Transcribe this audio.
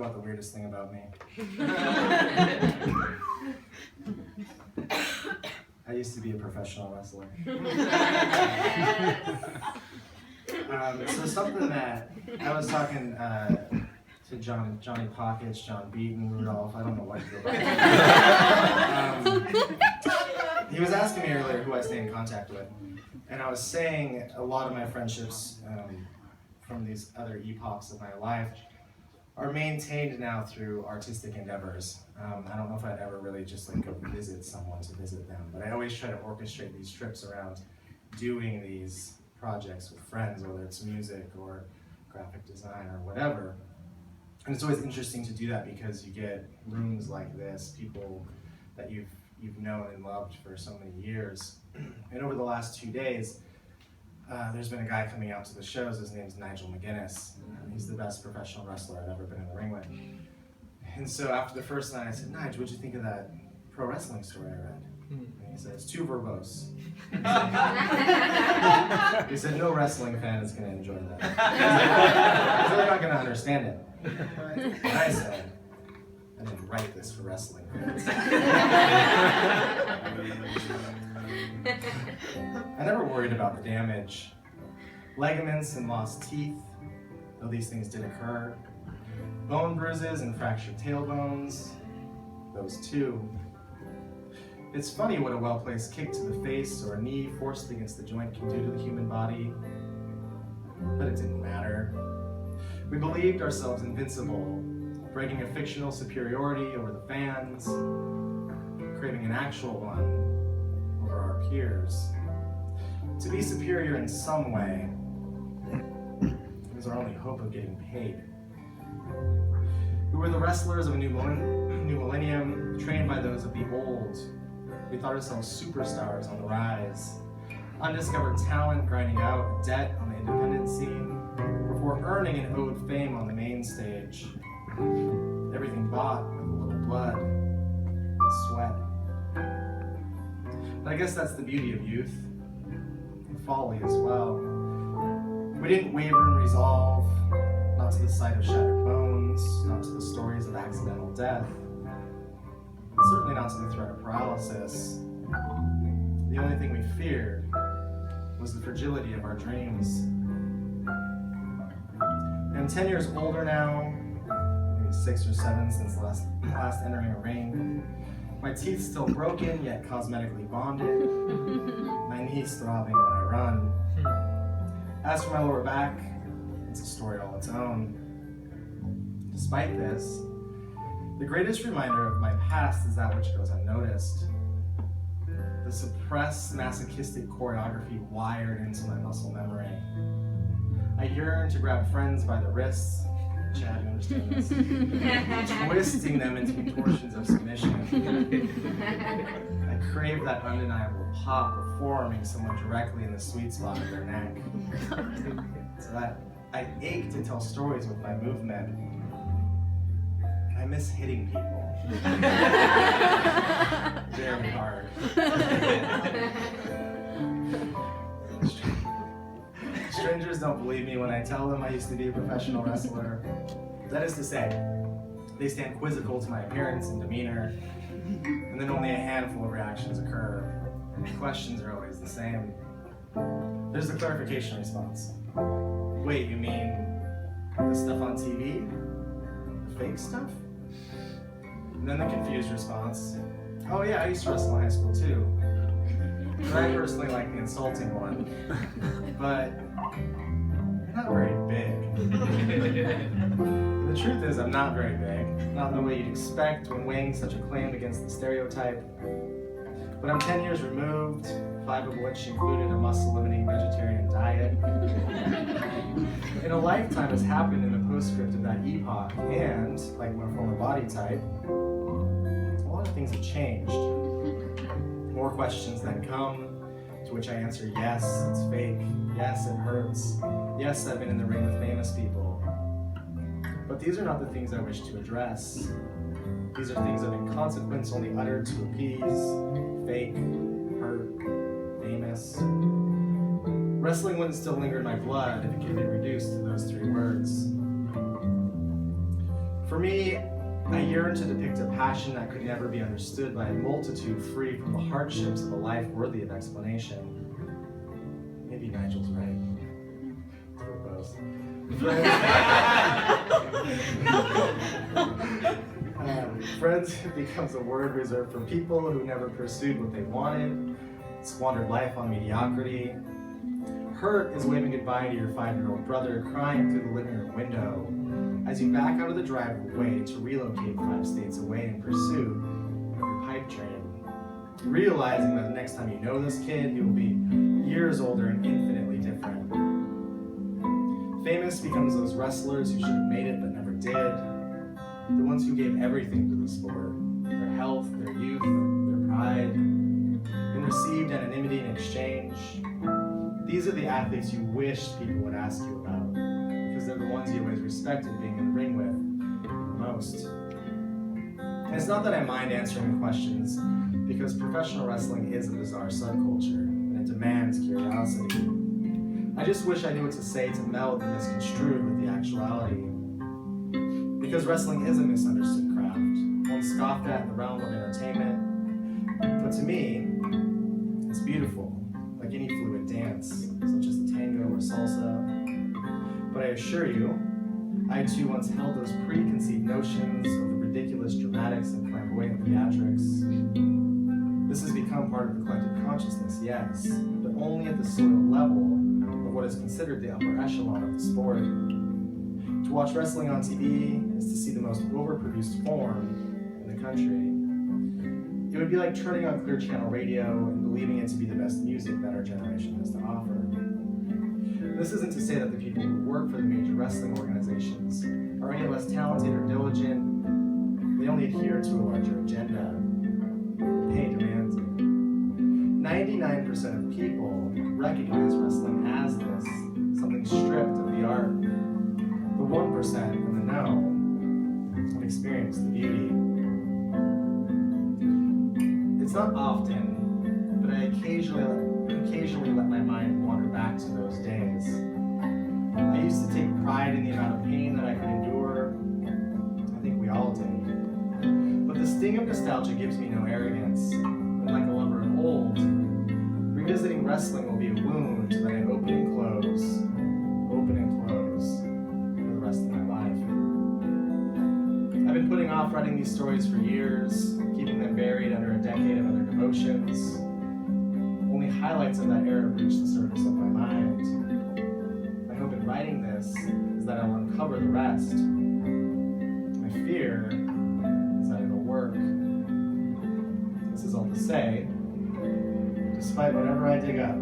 about the weirdest thing about me. I used to be a professional wrestler. So something that I was talking to Johnny Pockets, John Beaton, Rudolph, I don't know what to go about. He was asking me earlier who I stay in contact with, and I was saying a lot of my friendships from these other epochs of my life are maintained now through artistic endeavors. I don't know if I'd ever really just like go visit someone to visit them, but I always try to orchestrate these trips around doing these projects with friends, whether it's music or graphic design or whatever. And it's always interesting to do that because you get rooms like this, people that you've known and loved for so many years. And over the last 2 days, there's been a guy coming out to the shows. His name's Nigel McGuinness. He's the best professional wrestler I've ever been in the ring with. And so after the first night, I said, Nigel, what'd you think of that pro wrestling story I read? And he said, it's too verbose. He said, no wrestling fan is going to enjoy that. Because they're not going to understand it. And I said, I didn't write this for wrestling fans. I never worried about the damage. Ligaments and lost teeth, though these things did occur. Bone bruises and fractured tailbones, those too. It's funny what a well-placed kick to the face or a knee forced against the joint can do to the human body, but it didn't matter. We believed ourselves invincible, breaking a fictional superiority over the fans, craving an actual one over our peers. To be superior in some way was our only hope of getting paid. We were the wrestlers of a new millennium, trained by those of the old. We thought ourselves superstars on the rise, undiscovered talent grinding out debt on the independent scene, before earning an owed fame on the main stage. Everything bought with a little blood and sweat. But I guess that's the beauty of youth, and folly as well. We didn't waver in resolve, not to the sight of shattered bones, not to the stories of accidental death, and certainly not to the threat of paralysis. The only thing we feared was the fragility of our dreams. I'm 10 years older now, maybe 6 or 7 since last entering a ring. My teeth still broken, yet cosmetically bonded. My knees throbbing when I run. As for my lower back, it's a story all its own. Despite this, the greatest reminder of my past is that which goes unnoticed. The suppressed, masochistic choreography wired into my muscle memory. I yearn to grab friends by the wrists, Chad, you understand this? Twisting them into contortions of submission. I crave that undeniable pop of forming someone directly in the sweet spot of their neck. So that I ache to tell stories with my movement. I miss hitting people. Very hard. Strangers don't believe me when I tell them I used to be a professional wrestler. That is to say, they stand quizzical to my appearance and demeanor, and then only a handful of reactions occur, and the questions are always the same. There's the clarification response. Wait, you mean the stuff on TV? The fake stuff? And then the confused response. Oh yeah, I used to wrestle in high school too. But I personally like the insulting one. But you're not very big. The truth is I'm not very big. Not in the way you'd expect when weighing such a claim against the stereotype. But I'm 10 years removed, 5 of which included a muscle-limiting vegetarian diet. And a lifetime has happened in the postscript of that epoch, and, like my former body type, a lot of things have changed. More questions then come, to which I answer yes, it's fake, yes, it hurts, yes, I've been in the ring with famous people. But these are not the things I wish to address. These are things of inconsequence only uttered to appease, fake, hurt, famous. Wrestling wouldn't still linger in my blood if it could be reduced to those 3 words. For me, I yearn to depict a passion that could never be understood by a multitude free from the hardships of a life worthy of explanation. Maybe Nigel's right. Friends becomes a word reserved for people who never pursued what they wanted, squandered life on mediocrity. Hurt is waving goodbye to your 5-year-old brother crying through the living room window as you back out of the driveway to relocate 5 states away in pursuit of your pipe dream. Realizing that the next time you know this kid, he will be years older and infinitely different. Famous becomes those wrestlers who should have made it but never did. The ones who gave everything to the sport, their health, their youth, their pride, and received anonymity in exchange. These are the athletes you wish people would ask you about, because they're the ones you always respected being in the ring with the most. And it's not that I mind answering questions, because professional wrestling is a bizarre subculture, and it demands curiosity. I just wish I knew what to say to meld the misconstrued with the actuality. Because wrestling is a misunderstood craft, one scoffed at in the realm of entertainment. But to me, it's beautiful, like any fluid dance, such as the tango or salsa. But I assure you, I too once held those preconceived notions of the ridiculous dramatics and flamboyant theatrics. This has become part of the collective consciousness, yes, but only at the soil level of what is considered the upper echelon of the sport. To watch wrestling on TV is to see the most overproduced form in the country. It would be like turning on Clear Channel radio and believing it to be the best music that our generation has to offer. This isn't to say that the people who work for the major wrestling organizations are any less talented or diligent. They only adhere to a larger agenda. Pay demands it. 99% of people recognize wrestling as this, something stripped of the art. The 1% in the know have experienced the beauty. It's not often, but I occasionally let my mind wander back to those days. I used to take pride in the amount of pain that I could endure. I think we all did. But the sting of nostalgia gives me no arrogance, and like a lover of old, revisiting wrestling will be a wound that I open and close for the rest of my life. I've been putting off writing these stories for years, keeping them buried under a decade of other devotions. Only highlights of that era reach the surface of my mind. My hope in writing this is that I'll uncover the rest. My fear is that it'll work. This is all to say, despite whatever I dig up,